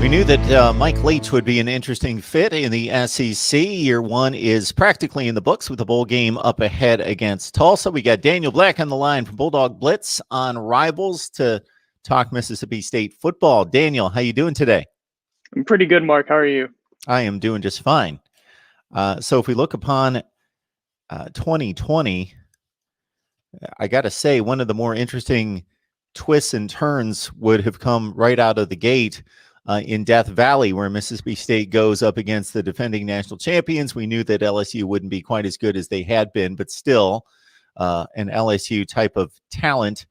We knew that Mike Leach would be an interesting fit in the SEC. Year one is practically in the books with the bowl game up ahead against Tulsa. We got Daniel Black on the line from Bulldog Blitz on Rivals to talk Mississippi State football. Daniel, how you doing today? I'm pretty good, Mark. How are you? I am doing just fine. So if we look upon 2020, I got to say one of the more interesting twists and turns would have come right out of the gate in Death Valley, where Mississippi State goes up against the defending national champions. We knew that LSU wouldn't be quite as good as they had been, but still an LSU type of talent.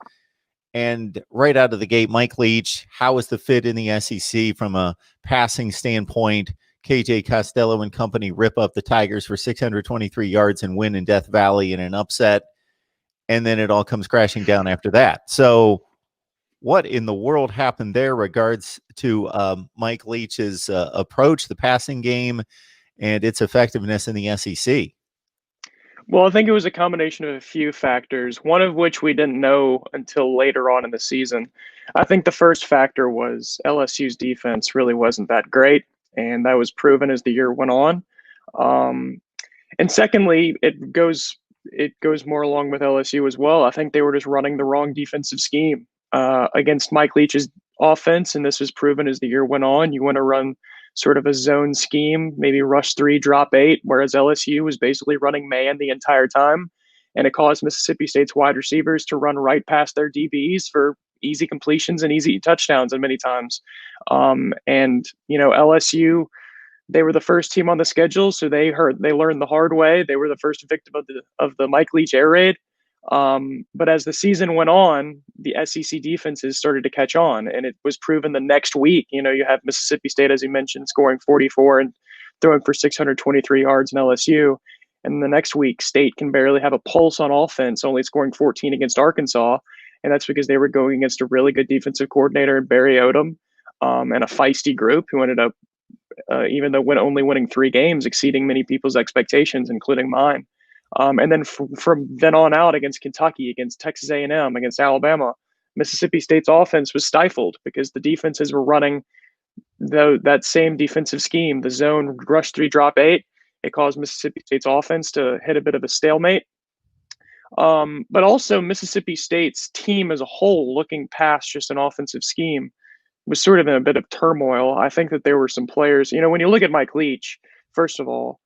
And right out of the gate, Mike Leach, how was the fit in the SEC from a passing standpoint? KJ Costello and company rip up the Tigers for 623 yards and win in Death Valley in an upset. And then it all comes crashing down after that. So what in the world happened there regards to Mike Leach's approach, the passing game, and its effectiveness in the SEC? Well, I think it was a combination of a few factors, one of which we didn't know until later on in the season. I think the first factor was LSU's defense really wasn't that great, and that was proven as the year went on. And secondly, it goes more along with LSU as well. I think they were just running the wrong defensive scheme against Mike Leach's offense, and this was proven as the year went on. You want to run sort of a zone scheme, maybe rush 3, drop 8, whereas LSU was basically running man the entire time, and it caused Mississippi State's wide receivers to run right past their DBs for easy completions and easy touchdowns, and many times. And LSU, they were the first team on the schedule, so they learned the hard way. They were the first victim of the Mike Leach air raid. But as the season went on, the SEC defenses started to catch on, and it was proven the next week. You have Mississippi State, as you mentioned, scoring 44 and throwing for 623 yards in LSU. And the next week, State can barely have a pulse on offense, only scoring 14 against Arkansas. And that's because they were going against a really good defensive coordinator in Barry Odom, and a feisty group who ended up, even though only winning 3 games, exceeding many people's expectations, including mine. And then from then on out, against Kentucky, against Texas A&M, against Alabama, Mississippi State's offense was stifled because the defenses were running that same defensive scheme, the zone rush 3, drop 8. It caused Mississippi State's offense to hit a bit of a stalemate. But also Mississippi State's team as a whole, looking past just an offensive scheme, was sort of in a bit of turmoil. I think that there were some players, when you look at Mike Leach, first of all,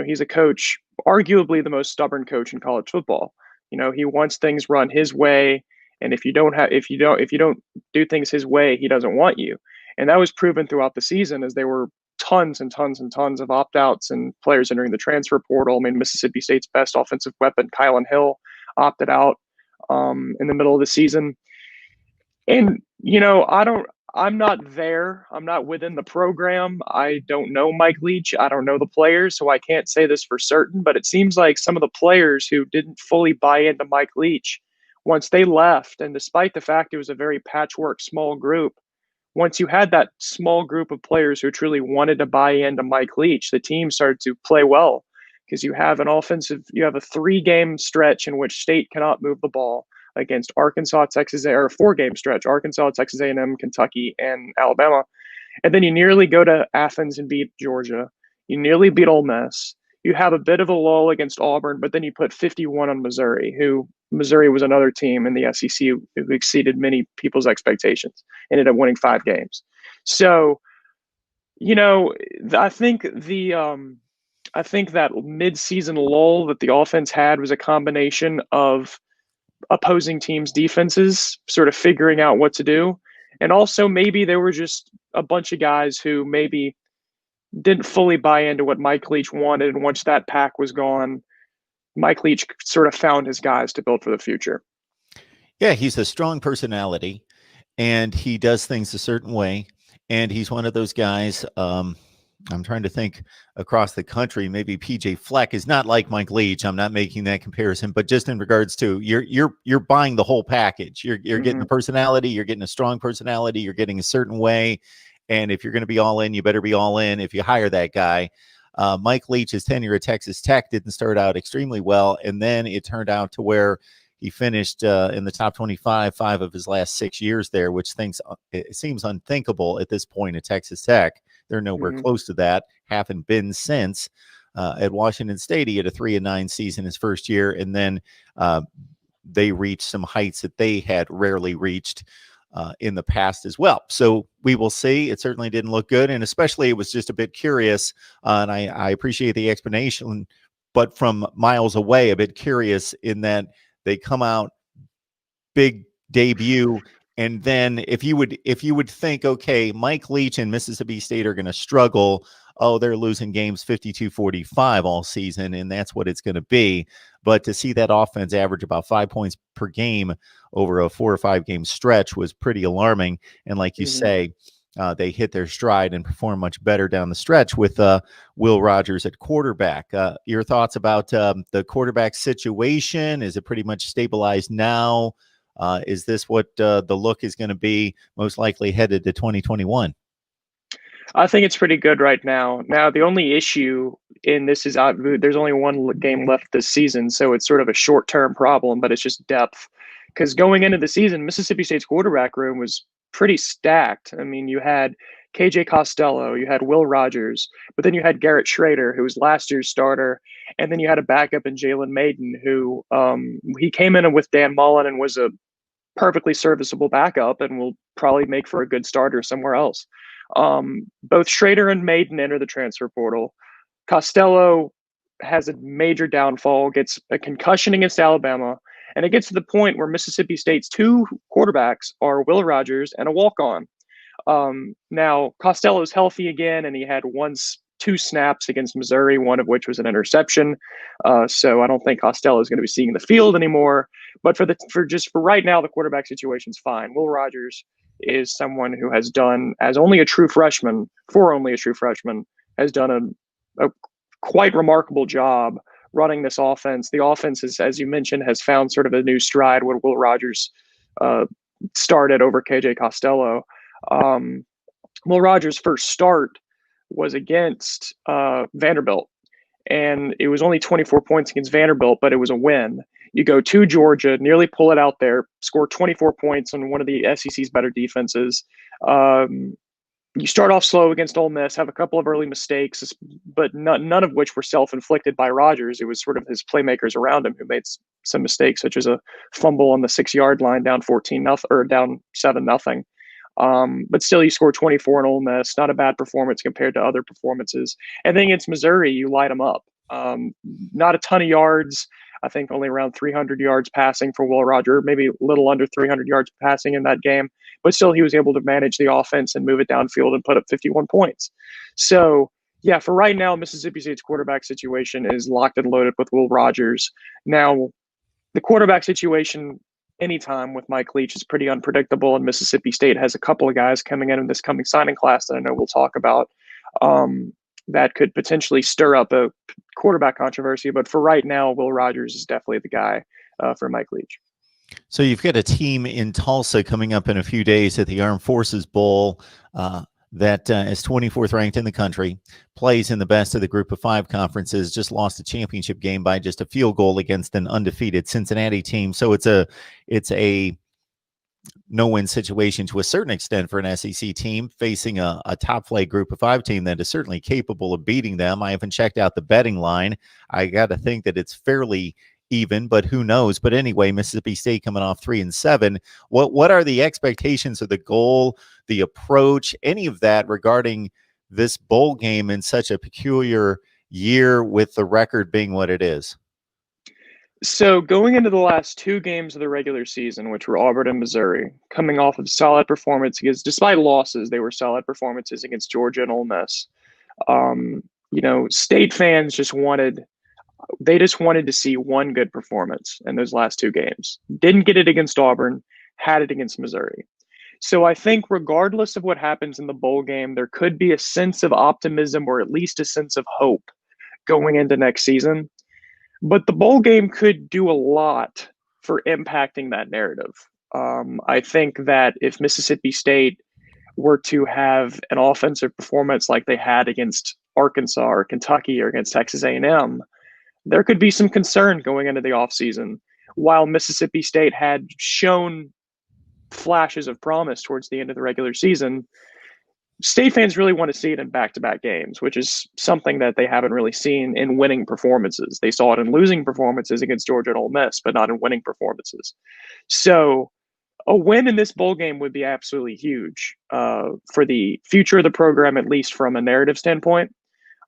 he's a coach, arguably the most stubborn coach in college football. He wants things run his way, and if you don't do things his way, he doesn't want you. And that was proven throughout the season, as there were tons and tons and tons of opt-outs and players entering the transfer portal. I mean, Mississippi State's best offensive weapon, Kylan Hill, opted out in the middle of the season. And I'm not there. I'm not within the program. I don't know Mike Leach. I don't know the players, so I can't say this for certain. But it seems like some of the players who didn't fully buy into Mike Leach, once they left, and despite the fact it was a very patchwork small group, once you had that small group of players who truly wanted to buy into Mike Leach, the team started to play well, because you have a 3-game stretch in which State cannot move the ball against Arkansas, Texas, or a 4-game stretch, Arkansas, Texas A&M, Kentucky, and Alabama. And then you nearly go to Athens and beat Georgia. You nearly beat Ole Miss. You have a bit of a lull against Auburn, but then you put 51 on Missouri, Missouri was another team in the SEC who exceeded many people's expectations, ended up winning 5 games. So, I think that mid-season lull that the offense had was a combination of opposing teams' defenses sort of figuring out what to do. And also maybe there were just a bunch of guys who maybe didn't fully buy into what Mike Leach wanted. And once that pack was gone, Mike Leach sort of found his guys to build for the future. Yeah, he's a strong personality, and he does things a certain way. And he's one of those guys, I'm trying to think across the country, maybe PJ Fleck is not like Mike Leach. I'm not making that comparison, but just in regards to you're buying the whole package. You're getting a personality, you're getting a strong personality, you're getting a certain way. And if you're going to be all in, you better be all in if you hire that guy. Mike Leach's tenure at Texas Tech didn't start out extremely well. And then it turned out to where He finished in the top 25 5 of his last 6 years there, which it seems unthinkable at this point at Texas Tech. They're nowhere close to that. Haven't been since. At Washington State, he had a 3-9 season his first year, and then they reached some heights that they had rarely reached in the past as well. So we will see. It certainly didn't look good, and especially it was just a bit curious, and I appreciate the explanation, but from miles away, a bit curious in that they come out big debut, and then if you would think, okay, Mike Leach and Mississippi State are going to struggle. Oh, they're losing games 52-45 all season, and that's what it's going to be. But to see that offense average about 5 points per game over a 4 or 5 game stretch was pretty alarming. And like you say, they hit their stride and perform much better down the stretch with Will Rogers at quarterback. Your thoughts about the quarterback situation? Is it pretty much stabilized now? Is this what the look is going to be most likely headed to 2021? I think it's pretty good right now. Now, the only issue in this is there's only one game left this season, so it's sort of a short-term problem, but it's just depth. Because going into the season, Mississippi State's quarterback room was pretty stacked. I mean, you had KJ Costello, you had Will Rogers, but then you had Garrett Schrader, who was last year's starter, and then you had a backup in Jalen Maiden, who he came in with Dan Mullen and was a perfectly serviceable backup and will probably make for a good starter somewhere else. Both Schrader and Maiden enter the transfer portal. Costello has a major downfall, gets a concussion against Alabama, and it gets to the point where Mississippi State's 2 quarterbacks are Will Rogers and a walk-on. Now, Costello's healthy again, and he had 2 snaps against Missouri, one of which was an interception. So I don't think Costello is going to be seeing the field anymore. But for right now, the quarterback situation's fine. Will Rogers is someone who has done, as only a true freshman, has done a quite remarkable job running this offense. The offense, as you mentioned, has found sort of a new stride when Will Rogers started over KJ Costello. Will Rogers' first start was against Vanderbilt, and it was only 24 points against Vanderbilt, but it was a win. You go to Georgia, nearly pull it out there, score 24 points on one of the SEC's better defenses. You start off slow against Ole Miss, have a couple of early mistakes, but none of which were self-inflicted by Rogers. It was sort of his playmakers around him who made some mistakes, such as a fumble on the 6-yard line, down 14-0 or down 7-0. But still, you score 24 in Ole Miss. Not a bad performance compared to other performances. And then against Missouri, you light them up. Not a ton of yards. I think only around 300 yards passing for Will Rogers, maybe a little under 300 yards passing in that game. But still, he was able to manage the offense and move it downfield and put up 51 points. So, yeah, for right now, Mississippi State's quarterback situation is locked and loaded with Will Rogers. Now, the quarterback situation anytime with Mike Leach is pretty unpredictable, and Mississippi State has a couple of guys coming in this coming signing class that I know we'll talk about that could potentially stir up a quarterback controversy. But for right now, Will Rogers is definitely the guy for Mike Leach. So you've got a team in Tulsa coming up in a few days at the Armed Forces Bowl that is 24th ranked in the country, plays in the best of the Group of 5 conferences, just lost a championship game by just a field goal against an undefeated Cincinnati team. So it's a no-win situation to a certain extent for an SEC team facing a top-flight Group of 5 team that is certainly capable of beating them. I haven't checked out the betting line. I got to think that it's fairly even, but who knows? But anyway, Mississippi State coming off 3-7. What are the expectations of the goal, the approach, any of that regarding this bowl game in such a peculiar year with the record being what it is? So going into the last 2 games of the regular season, which were Auburn and Missouri, coming off of solid performances, despite losses, they were solid performances against Georgia and Ole Miss. State fans just wanted to see one good performance in those last 2 games. Didn't get it against Auburn, had it against Missouri. So I think regardless of what happens in the bowl game, there could be a sense of optimism or at least a sense of hope going into next season. But the bowl game could do a lot for impacting that narrative. I think that if Mississippi State were to have an offensive performance like they had against Arkansas or Kentucky or against Texas A&M, there could be some concern going into the offseason. while Mississippi State had shown flashes of promise towards the end of the regular season, State fans really want to see it in back-to-back games, which is something that they haven't really seen in winning performances. They saw it in losing performances against Georgia and Ole Miss, but not in winning performances. So a win in this bowl game would be absolutely huge for the future of the program, at least from a narrative standpoint.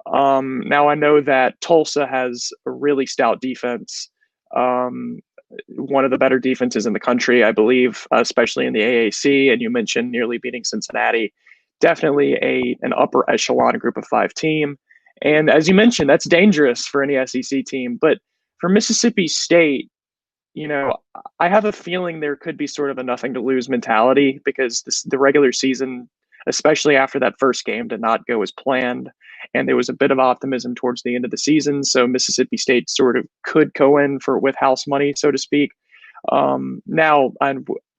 Now, I know that Tulsa has a really stout defense, one of the better defenses in the country, I believe, especially in the AAC. And you mentioned nearly beating Cincinnati. Definitely an upper echelon group of 5 team. And as you mentioned, that's dangerous for any SEC team. But for Mississippi State, I have a feeling there could be sort of a nothing to lose mentality because the regular season, especially after that first game, did not go as planned. And there was a bit of optimism towards the end of the season. So Mississippi State sort of could go in with house money, so to speak.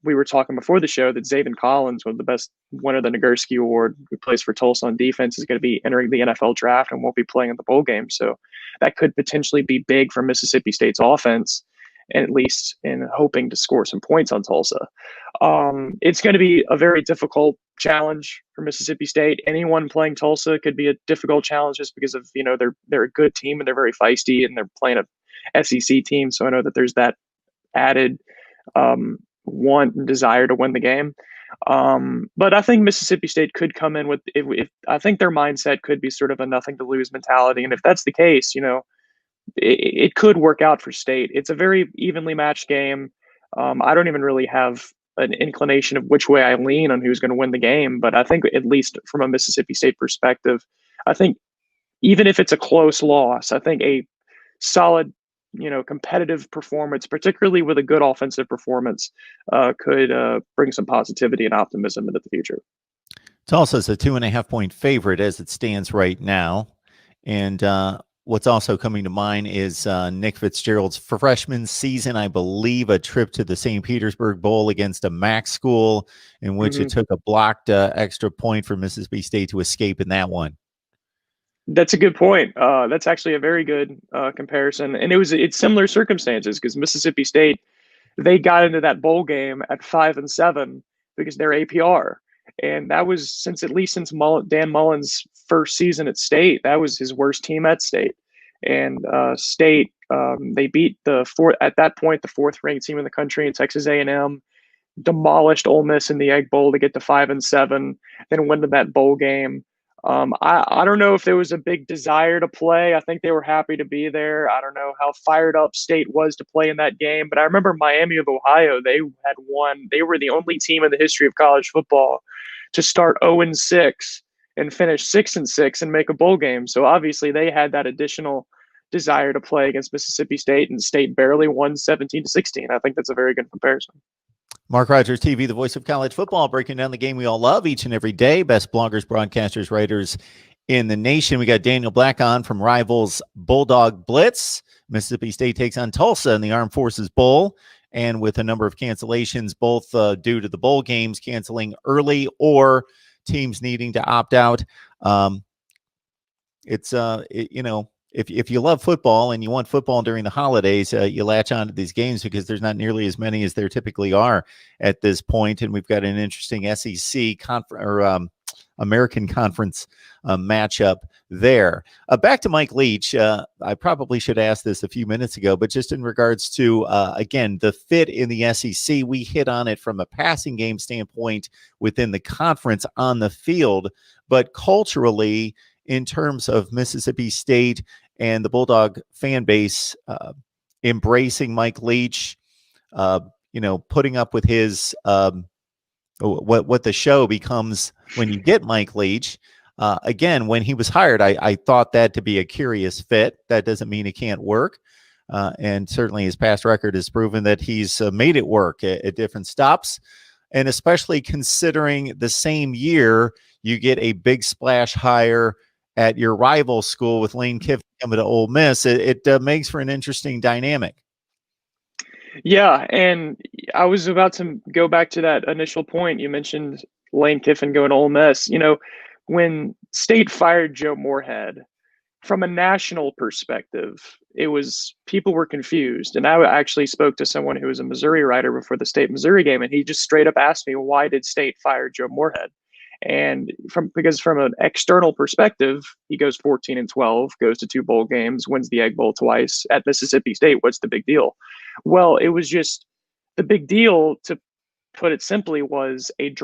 We were talking before the show that Xavier Collins, one of the best winner of the Nagurski Award, who plays for Tulsa on defense, is going to be entering the NFL draft and won't be playing in the bowl game. So that could potentially be big for Mississippi State's offense, and at least in hoping to score some points on Tulsa. It's going to be a very difficult challenge for Mississippi State. Anyone playing Tulsa could be a difficult challenge just because of, they're a good team and they're very feisty and they're playing a SEC team. So I know that there's that added want and desire to win the game. But I think Mississippi State could come in with, if I think their mindset could be sort of a nothing to lose mentality. And if that's the case, it could work out for State. It's a very evenly matched game. I don't even really have an inclination of which way I lean on who's going to win the game. But I think at least from a Mississippi State perspective, I think even if it's a close loss, I think a solid, competitive performance, particularly with a good offensive performance, could bring some positivity and optimism into the future. Tulsa's a 2.5-point favorite as it stands right now. And what's also coming to mind is Nick Fitzgerald's freshman season, I believe, a trip to the St. Petersburg Bowl against a MAC school in which it took a blocked extra point for Mississippi State to escape in that one. That's a good point. That's actually a very good comparison. And it's similar circumstances because Mississippi State, they got into that bowl game at 5-7 because they're APR. And that was since Dan Mullen's first season at State, that was his worst team at State. And State, they beat the fourth ranked team in the country in Texas A&M, demolished Ole Miss in the Egg Bowl to get to 5-7, then went to that bowl game. I don't know if there was a big desire to play. I think they were happy to be there. I don't know how fired up State was to play in that game, but I remember Miami of Ohio, they were the only team in the history of college football to start 0-6 and finish 6-6 and make a bowl game. So obviously they had that additional desire to play against Mississippi State, and State barely won 17-16. I think that's a very good comparison. MarkRogersTV, the voice of college football, breaking down the game we all love each and every day. Best bloggers, broadcasters, writers in the nation. We got Daniel Black on from Rivals Bulldog Blitz. Mississippi State takes on Tulsa in the Armed Forces Bowl, and with a number of cancellations, both due to the bowl games canceling early or teams needing to opt out. If you love football and you want football during the holidays, you latch on to these games because there's not nearly as many as there typically are at this point. And we've got an interesting SEC American Conference matchup there. Back to Mike Leach. I probably should ask this a few minutes ago, but just in regards to, again, the fit in the SEC, we hit on it from a passing game standpoint within the conference on the field, but culturally, in terms of Mississippi State and the Bulldog fan base embracing Mike Leach, putting up with his what the show becomes when you get Mike Leach. Again, when he was hired, I thought that to be a curious fit. That doesn't mean it can't work. And certainly his past record has proven that he's made it work at different stops. And especially considering the same year, you get a big splash hire at your rival school with Lane Kiffin coming to Ole Miss. It makes for an interesting dynamic. Yeah, and I was about to go back to that initial point. You mentioned Lane Kiffin going to Ole Miss. When State fired Joe Moorhead from a national perspective, people were confused. And I actually spoke to someone who was a Missouri writer before the State Missouri game, and he just straight up asked me, why did State fire Joe Moorhead? And because from an external perspective, he goes 14-12, goes to 2 bowl games, wins the Egg Bowl twice at Mississippi State. What's the big deal? Well, it was just the big deal, to put it simply, was a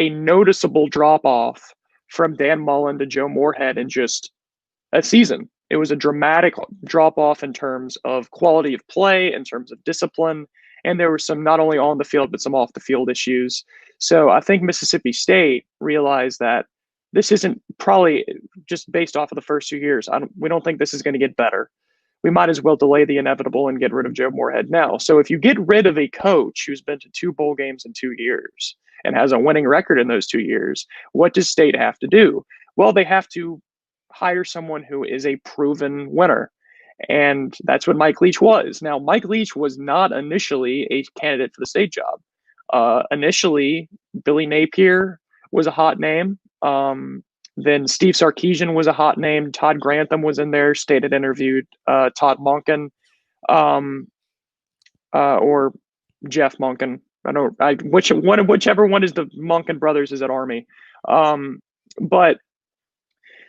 noticeable drop off from Dan Mullen to Joe Moorhead in just a season. It was a dramatic drop off in terms of quality of play, in terms of discipline, and there were some not only on the field but some off the field issues. So I think Mississippi State realized that this isn't, probably just based off of the first 2 years, we don't think this is going to get better. We might as well delay the inevitable and get rid of Joe Moorhead now. So if you get rid of a coach who's been to 2 bowl games in 2 years and has a winning record in those 2 years, what does State have to do? Well, they have to hire someone who is a proven winner. And that's what Mike Leach was. Now, Mike Leach was not initially a candidate for the State job. Initially, Billy Napier was a hot name. Then Steve Sarkisian was a hot name. Todd Grantham was in there. State had interviewed Todd Monken, or Jeff Monken. Whichever one is the Monken brothers is at Army. But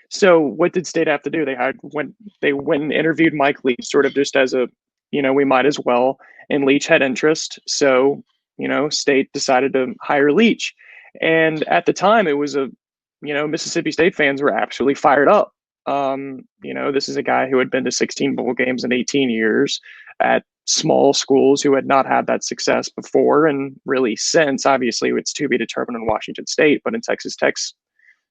so what did State have to do? They went and interviewed Mike Leach, sort of just as a, we might as well. And Leach had interest, so State decided to hire Leach. And at the time, it was Mississippi State fans were absolutely fired up. This is a guy who had been to 16 bowl games in 18 years at small schools, who had not had that success before and really since. Obviously, it's to be determined in Washington State, but in Texas Tech's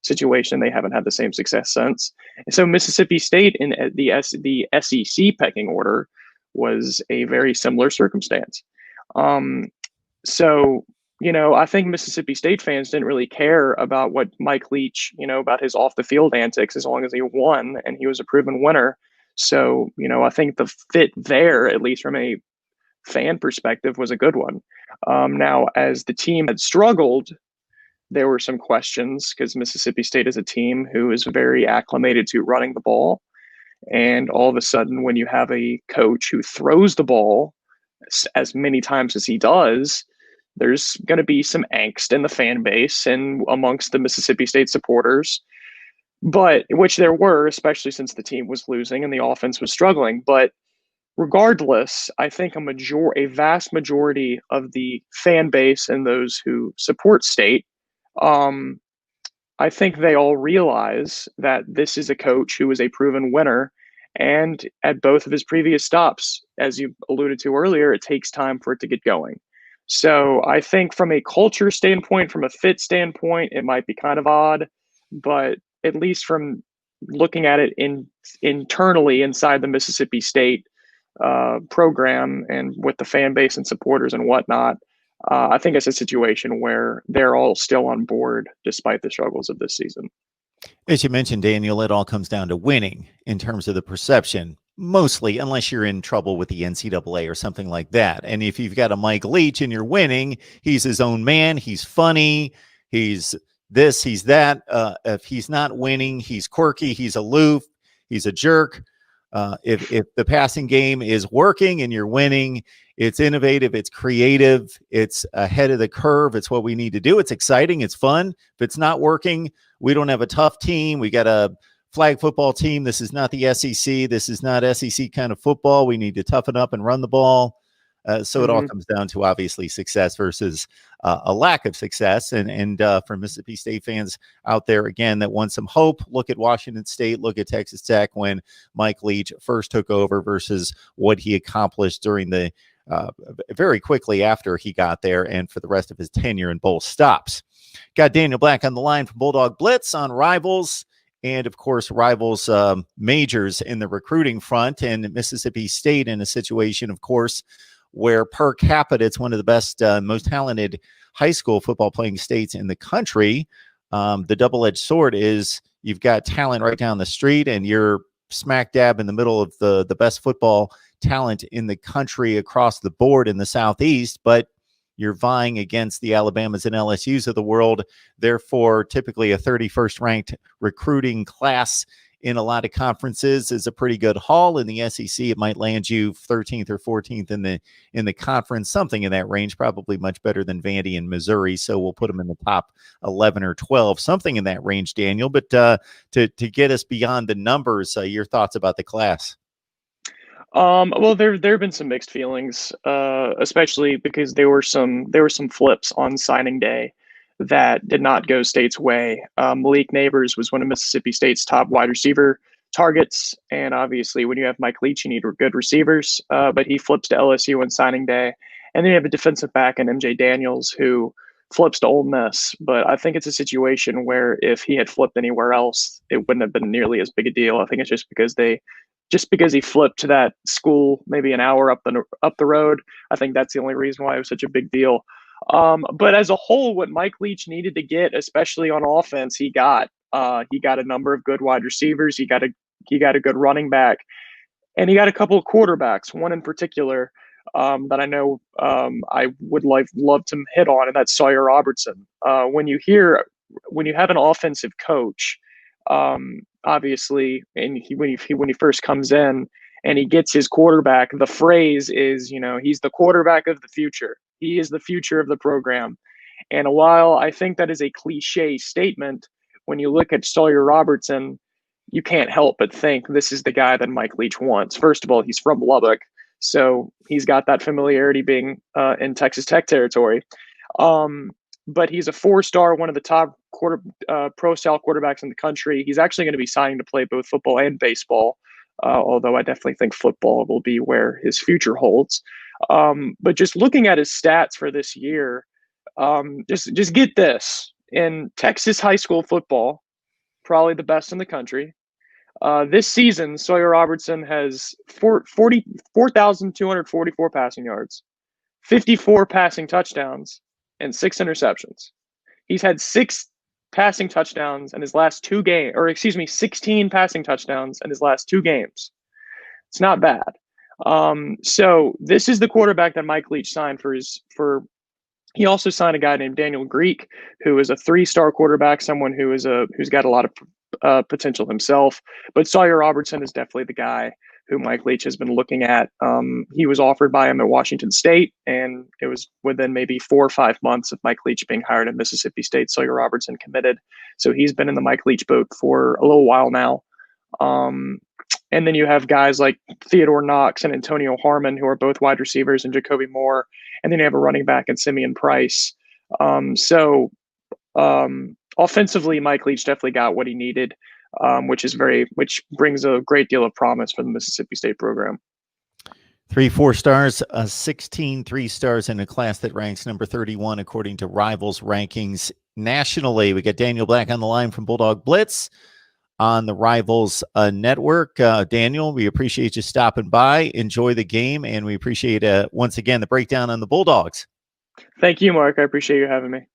situation, they haven't had the same success since. And so Mississippi State in the SEC pecking order was a very similar circumstance. So I think Mississippi State fans didn't really care about what Mike Leach, about his off the field antics, as long as he won and he was a proven winner. So, I think the fit there, at least from a fan perspective, was a good one. Now, as the team had struggled, there were some questions, because Mississippi State is a team who is very acclimated to running the ball. And all of a sudden, when you have a coach who throws the ball as many times as he does, there's going to be some angst in the fan base and amongst the Mississippi State supporters, but which there were, especially since the team was losing and the offense was struggling. But regardless, I think a vast majority of the fan base and those who support State, I think they all realize that this is a coach who is a proven winner. And at both of his previous stops, as you alluded to earlier, it takes time for it to get going. So I think from a culture standpoint, from a fit standpoint, it might be kind of odd, but at least from looking at it internally inside the Mississippi State program and with the fan base and supporters and whatnot, I think it's a situation where they're all still on board despite the struggles of this season. As you mentioned, Daniel, it all comes down to winning in terms of the perception, mostly, unless you're in trouble with the NCAA or something like that. And if you've got a Mike Leach and you're winning, he's his own man. He's funny. He's this, he's that. If he's not winning, he's quirky. He's aloof. He's a jerk. If the passing game is working and you're winning, it's innovative, it's creative, it's ahead of the curve. It's what we need to do. It's exciting. It's fun. If it's not working, we don't have a tough team. We got a flag football team. This is not the SEC. This is not SEC kind of football. We need to toughen up and run the ball. So it all comes down to obviously success versus a lack of success. And for Mississippi State fans out there, again, that want some hope, look at Washington State, look at Texas Tech when Mike Leach first took over versus what he accomplished during the very quickly after he got there and for the rest of his tenure in both stops. Got Daniel Black on the line from Bulldog Blitz on Rivals. And, of course, Rivals majors in the recruiting front, and Mississippi State in a situation, of course, where per capita it's one of the best, most talented high school football playing states in the country. The double-edged sword is you've got talent right down the street, and you're smack dab in the middle of the best football talent in the country across the board in the Southeast, but you're vying against the Alabamas and LSUs of the world. Therefore, typically a 31st ranked recruiting class in a lot of conferences is a pretty good haul. In the SEC, it might land you 13th or 14th in the conference, something in that range, probably much better than Vandy and Missouri. So we'll put them in the top 11 or 12, something in that range, Daniel. But to get us beyond the numbers, your thoughts about the class? Well, there have been some mixed feelings, especially because there were some flips on signing day that did not go State's way. Malik Neighbors was one of Mississippi State's top wide receiver targets, and obviously, when you have Mike Leach, you need good receivers. But he flips to LSU on signing day, and then you have a defensive back in MJ Daniels who flips to Ole Miss. But I think it's a situation where if he had flipped anywhere else, it wouldn't have been nearly as big a deal. I think it's just because he flipped to that school maybe an hour up the road. I think that's the only reason why it was such a big deal. But as a whole, what Mike Leach needed to get, especially on offense, he got a number of good wide receivers. He got a good running back, and he got a couple of quarterbacks. One in particular that I know I would love to hit on, and that's Sawyer Robertson. When you have an offensive coach, obviously, and when he first comes in and he gets his quarterback, the phrase is, he's the quarterback of the future. He is the future of the program. And while I think that is a cliche statement, when you look at Sawyer Robertson, you can't help but think this is the guy that Mike Leach wants. First of all, he's from Lubbock, so he's got that familiarity being in Texas Tech territory. But he's a 4-star, one of the top pro-style quarterbacks in the country. He's actually going to be signing to play both football and baseball, although I definitely think football will be where his future holds. But just looking at his stats for this year, just get this. In Texas high school football, probably the best in the country, this season, Sawyer Robertson has 4,244 passing yards, 54 passing touchdowns, and 6 interceptions. He's had 6 passing touchdowns in his last 2 games, 16 passing touchdowns in his last 2 games. It's not bad. So this is the quarterback that Mike Leach signed he also signed a guy named Daniel Greek, who is a 3-star quarterback, someone who's got a lot of potential himself. But Sawyer Robertson is definitely the guy who Mike Leach has been looking at. He was offered by him at Washington State, and it was within maybe 4 or 5 months of Mike Leach being hired at Mississippi State, Sawyer Robertson committed. So he's been in the Mike Leach boat for a little while now. And then you have guys like Theodore Knox and Antonio Harmon, who are both wide receivers, and Jacoby Moore. And then you have a running back in Simeon Price. Offensively, Mike Leach definitely got what he needed, which brings a great deal of promise for the Mississippi State program. 3 4-stars, 16 3-stars in a class that ranks number 31 according to Rivals rankings nationally. We got Daniel Black on the line from Bulldog Blitz on the Rivals network. Daniel, we appreciate you stopping by. Enjoy the game, and we appreciate once again the breakdown on the Bulldogs. Thank you, Mark. I appreciate you having me.